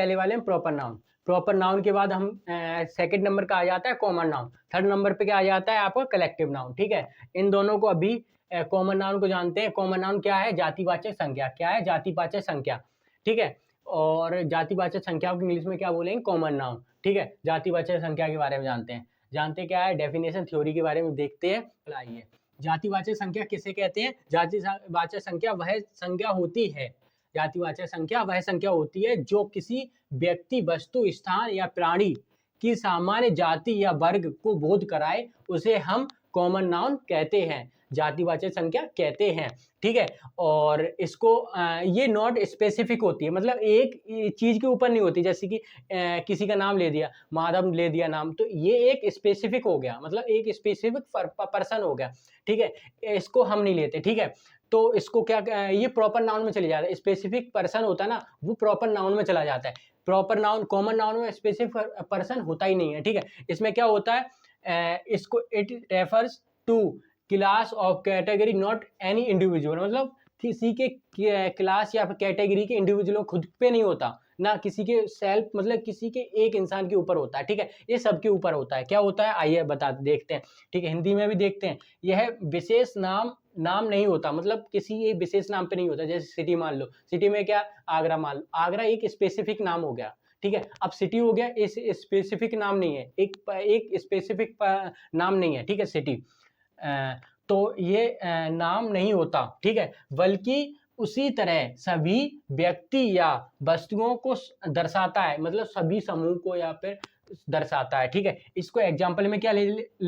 पहले वाले में प्रॉपर नाउन, प्रॉपर नाउन के बाद हम सेकंड नंबर का आ जाता है कॉमन नाउन, थर्ड नंबर पे क्या आ जाता है आपका कलेक्टिव नाउन। ठीक है, इन दोनों को अभी कॉमन नाउन को जानते हैं। कॉमन नाउन क्या है? जातिवाचक संख्या। क्या है? जातिवाचक संख्या। ठीक है, और जातिवाचक संख्याओं को इंग्लिश में क्या बोलेंगे? Common noun. ठीक है, जातिवाचक संख्या के बारे में जानते हैं। जानते क्या है? डेफिनेशन थ्योरी के बारे में देखते हैं। आइए, जातिवाचक संख्या किसे कहते हैं? जातिवाचक संख्या वह संख्या होती है, जातिवाचक संख्या वह संख्या होती है जो किसी व्यक्ति, वस्तु, स्थान या प्राणी की सामान्य जाति या वर्ग को बोध कराए, उसे हम कॉमन नाउन कहते हैं, जातिवाचक संख्या कहते हैं। ठीक है, और इसको ये नॉट स्पेसिफिक होती है, मतलब एक चीज के ऊपर नहीं होती, जैसे कि किसी का नाम ले दिया, माधव ले दिया नाम, तो ये एक स्पेसिफिक हो गया, मतलब एक स्पेसिफिक पर्सन हो गया। ठीक है, इसको हम नहीं लेते। ठीक है, तो इसको क्या, ये प्रॉपर नाउन में चले जाता है। स्पेसिफिक पर्सन होता है ना, वो प्रॉपर नाउन में चला जाता है। प्रॉपर नाउन, कॉमन नाउन में स्पेसिफिक पर्सन होता ही नहीं है। ठीक है, इसमें क्या होता है, इसको it refers to class of category not any individual, मतलब किसी के क्लास या कैटेगरी के इंडिविजुअल खुद पे नहीं होता, ना किसी के सेल्फ, मतलब किसी के एक इंसान के ऊपर होता है। ठीक है, ये सबके ऊपर होता है। क्या होता है? आइए बता देखते हैं। ठीक है, हिंदी में भी देखते हैं। यह विशेष नाम नहीं होता, मतलब किसी एक विशेष नाम पे नहीं होता। जैसे सिटी मान लो, सिटी में क्या, आगरा मान लो, आगरा एक स्पेसिफिक नाम हो गया। ठीक है, अब सिटी हो गया, इस स्पेसिफिक नाम नहीं है, एक स्पेसिफिक नाम नहीं है। ठीक है, सिटी, तो ये नाम नहीं होता। ठीक है, बल्कि उसी तरह सभी व्यक्ति या वस्तुओं को दर्शाता है, मतलब सभी समूह को या फिर दर्शाता है। ठीक है, इसको एग्जांपल में क्या ले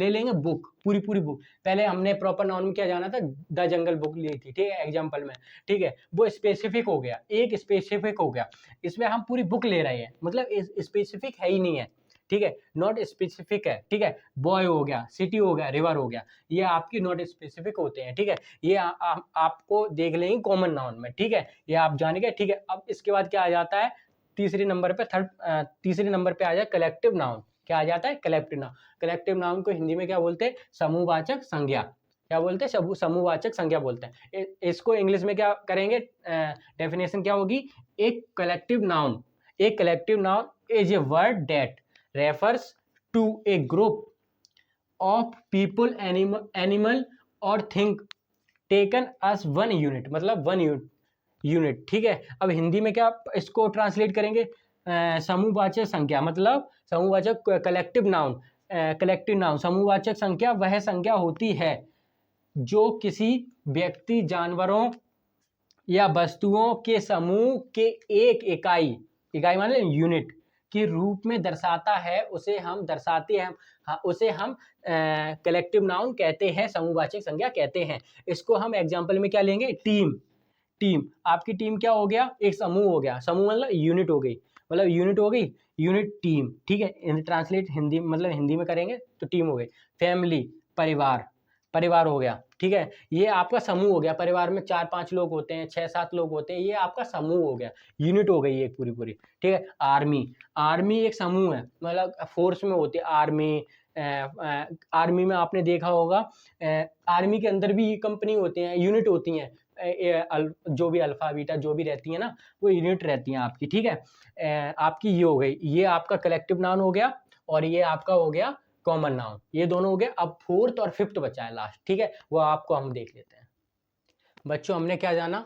लेंगे? बुक, पूरी बुक। पहले हमने प्रॉपर नाउन में क्या जाना था? द जंगल बुक ली थी। ठीक है, एग्जांपल में। ठीक है, वो स्पेसिफिक हो गया, एक स्पेसिफिक हो गया। इसमें हम पूरी बुक ले रहे हैं, मतलब स्पेसिफिक है ही नहीं है। ठीक है, नॉट स्पेसिफिक है। ठीक है, बॉय हो गया, सिटी हो गया, रिवर हो गया, ये आपकी नॉट स्पेसिफिक होते हैं। ठीक है, ये आपको देख लेंगे कॉमन नाउन में। ठीक है, ये आप जानेंगे। ठीक है, अब इसके बाद क्या आ जाता है? तीसरे नंबर पे तीसरे नंबर पे आ जाए कलेक्टिव नाउन। क्या आ जाता है? Collective noun. कलेक्टिव नाउन को हिंदी में क्या बोलते हैं? समूहवाचक संज्ञा। क्या बोलते हैं? समूहवाचक संज्ञा बोलते हैं। इसको इंग्लिश में क्या करेंगे? डेफिनेशन क्या होगी? एक collective noun is a word that refers to a group of people, animal or thing taken as one unit, मतलब वन यूनिट। ठीक है, अब हिंदी में क्या इसको ट्रांसलेट करेंगे? समूहवाचक संख्या, मतलब समूहवाचक कलेक्टिव नाउन। समूहवाचक संख्या वह संख्या होती है जो किसी व्यक्ति, जानवरों या वस्तुओं के समूह के एक इकाई मान लें यूनिट के रूप में दर्शाता है, उसे हम कलेक्टिव नाउन कहते हैं, समूहवाचक संज्ञा कहते हैं। इसको हम एग्जांपल में क्या लेंगे? टीम, आपकी टीम क्या हो गया? एक समूह हो गया। समूह मतलब यूनिट हो गई, यूनिट टीम। ठीक है, ट्रांसलेट हिंदी, मतलब हिंदी में करेंगे तो टीम हो गई। फैमिली, परिवार हो गया। ठीक है, ये आपका समूह हो गया। परिवार में 4-5 लोग होते हैं, 6-7 लोग होते हैं, ये आपका समूह हो गया, यूनिट हो गई एक पूरी। ठीक है, आर्मी एक समूह है, मतलब फोर्स में होती है आर्मी। आर्मी में आपने देखा होगा, आर्मी के अंदर भी कंपनी होती हैं, यूनिट होती हैं, जो भी अल्फा बीटा जो भी रहती है ना, वो यूनिट रहती हैं आपकी। ठीक है, आपकी ये हो गई, ये आपका कलेक्टिव नाउन हो गया, और ये आपका हो गया कॉमन नाउन। ये दोनों हो गए। अब फोर्थ और फिफ्थ बचा है लास्ट। ठीक है, वो आपको हम देख लेते हैं। बच्चों, हमने क्या जाना?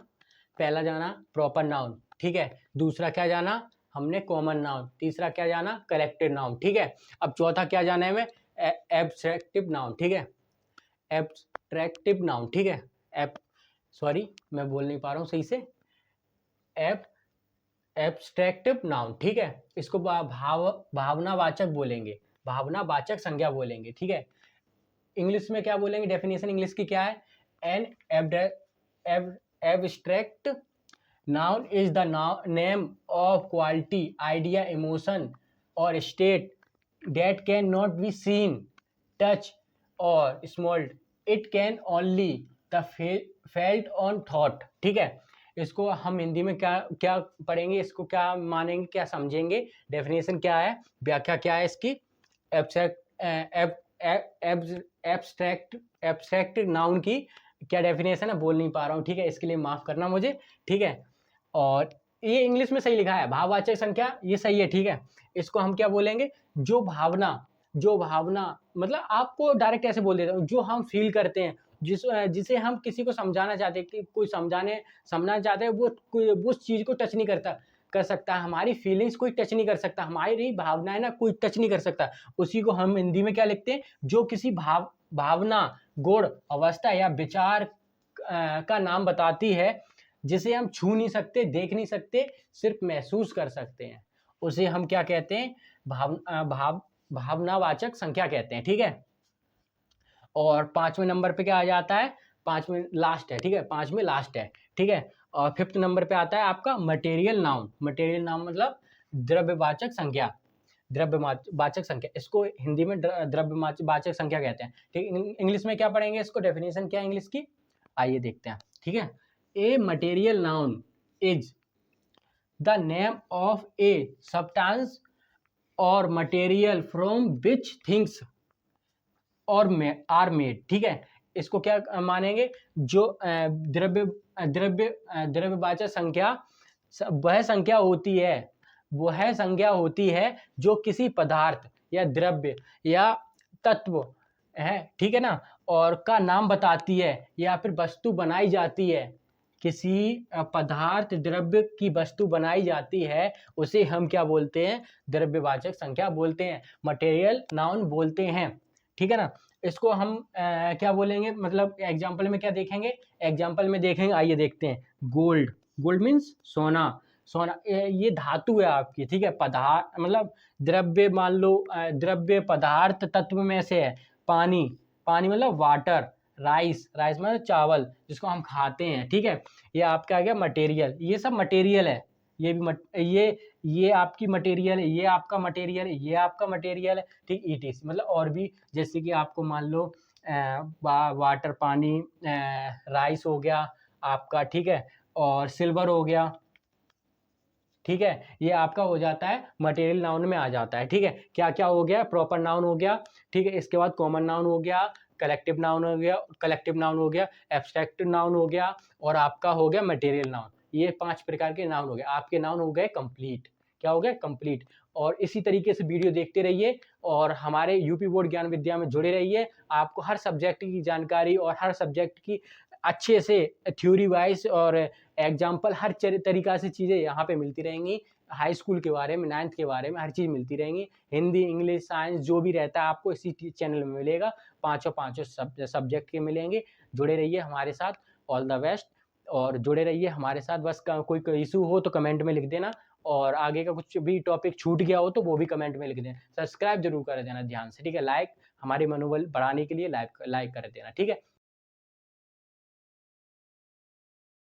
पहला जाना प्रॉपर नाउन। ठीक है, दूसरा क्या जाना हमने? Common noun. तीसरा क्या जाना? Collective noun. ठीक है, अब चौथा क्या जाना है हमें? एब्स्ट्रैक्टिव नाउन। ठीक है, एब्स्ट्रैक्टिव नाउन। ठीक है, सॉरी मैं बोल नहीं पा रहा हूँ सही से। एब्स्ट्रैक्टिव नाउन। ठीक है, इसको भावनावाचक बोलेंगे, भावनावाचक संज्ञा बोलेंगे। ठीक है, इंग्लिश में क्या बोलेंगे? डेफिनेशन इंग्लिश की क्या है? An abstract noun is the name of quality, idea, emotion और state that can not be seen, touch और smelled. It can only the felt on thought. ठीक है, इसको हम हिंदी में क्या पढ़ेंगे? इसको क्या मानेंगे, क्या समझेंगे? डेफिनेशन क्या है, व्याख्या क्या है इसकी? एब्स्ट्रैक्ट नाउन की क्या डेफिनेशन है? बोल नहीं पा रहा हूँ। ठीक है, इसके लिए माफ करना मुझे। ठीक है, और ये इंग्लिश में सही लिखा है, भाववाचक संख्या, ये सही है, ठीक है। इसको हम क्या बोलेंगे, जो भावना मतलब आपको डायरेक्ट ऐसे बोल देता हूँ, जो हम फील करते हैं, जिसे हम किसी को समझाना चाहते हैं, कि कोई समझाना चाहते हैं, वो उस चीज़ को टच नहीं कर सकता, हमारी फीलिंग्स कोई टच नहीं कर सकता, हमारी भावनाएं ना कोई टच नहीं कर सकता, उसी को हम हिंदी में क्या लिखते हैं, जो किसी भावना, गुण, अवस्था या विचार का नाम बताती है, जिसे हम छू नहीं सकते, देख नहीं सकते, सिर्फ महसूस कर सकते हैं, उसे हम क्या कहते हैं, भावनावाचक संख्या कहते हैं, ठीक है। और 5वें नंबर पे क्या आ जाता है, 5वें लास्ट है, ठीक है, 5वें लास्ट है, ठीक है। और 5th नंबर पे आता है आपका मटेरियल नाउन। मटेरियल नाउन मतलब द्रव्यवाचक संख्या, द्रव्यवाचक संख्या, इसको हिंदी में द्रव्यवाचक संख्या कहते हैं, ठीक। इंग्लिश में क्या पढ़ेंगे इसको, डेफिनेशन क्या है इंग्लिश की, आइए देखते हैं, ठीक है। A material noun is the name of a substance और मटेरियल फ्रॉम विच थिंग्स और आर मेड, ठीक है। इसको क्या मानेंगे, जो द्रव्यवाचक संख्या वह संख्या होती है जो किसी पदार्थ या द्रव्य या तत्व है, ठीक है ना, और का नाम बताती है या फिर वस्तु बनाई जाती है, किसी पदार्थ द्रव्य की वस्तु बनाई जाती है, उसे हम क्या बोलते हैं, द्रव्यवाचक संख्या बोलते हैं, मटेरियल नाउन बोलते हैं, ठीक है ना। इसको हम क्या बोलेंगे, मतलब एग्जाम्पल में क्या देखेंगे, एग्जाम्पल में देखेंगे, आइए देखते हैं। गोल्ड मीन्स सोना, ये धातु है आपकी, ठीक है। पदार्थ मतलब द्रव्य, मान लो द्रव्य पदार्थ तत्व में से है, पानी मतलब वाटर, राइस मतलब चावल जिसको हम खाते हैं, ठीक है। ये आपका आ गया मटेरियल, ये सब मटेरियल है, ये भी ये आपकी मटेरियल है, ये आपका मटेरियल है, ये आपका मटेरियल है, ठीक। ETC मतलब और भी, जैसे कि आपको मान लो वाटर, पानी, राइस हो गया आपका, ठीक है, और सिल्वर हो गया, ठीक है। ये आपका हो जाता है मटेरियल नाउन में आ जाता है, ठीक है। क्या क्या हो गया, प्रॉपर नाउन हो गया, ठीक है। इसके बाद कॉमन नाउन हो गया, कलेक्टिव नाउन हो गया, एब्स्ट्रैक्ट नाउन हो गया, और आपका हो गया मटेरियल नाउन। ये 5 प्रकार के नाउन हो गए, आपके नाउन हो गए कंप्लीट। क्या हो गया, कंप्लीट। और इसी तरीके से वीडियो देखते रहिए और हमारे यूपी बोर्ड ज्ञान विद्या में जुड़े रहिए। आपको हर सब्जेक्ट की जानकारी और हर सब्जेक्ट की अच्छे से थ्योरी वाइज और एग्जाम्पल, हर तरीका से चीज़ें यहाँ पे मिलती रहेंगी। हाई स्कूल के बारे में, 9th के बारे में हर चीज़ मिलती रहेंगी, हिंदी, इंग्लिश, साइंस जो भी रहता है आपको इसी चैनल में मिलेगा। पाँचों सब्जेक्ट के मिलेंगे। जुड़े रहिए हमारे साथ, ऑल द बेस्ट। और जुड़े रहिए हमारे साथ, बस कोई इशू हो तो कमेंट में लिख देना, और आगे का कुछ भी टॉपिक छूट गया हो तो वो भी कमेंट में लिख देना। सब्सक्राइब जरूर कर देना ध्यान से, ठीक है। लाइक, हमारे मनोबल बढ़ाने के लिए लाइक कर देना, ठीक है।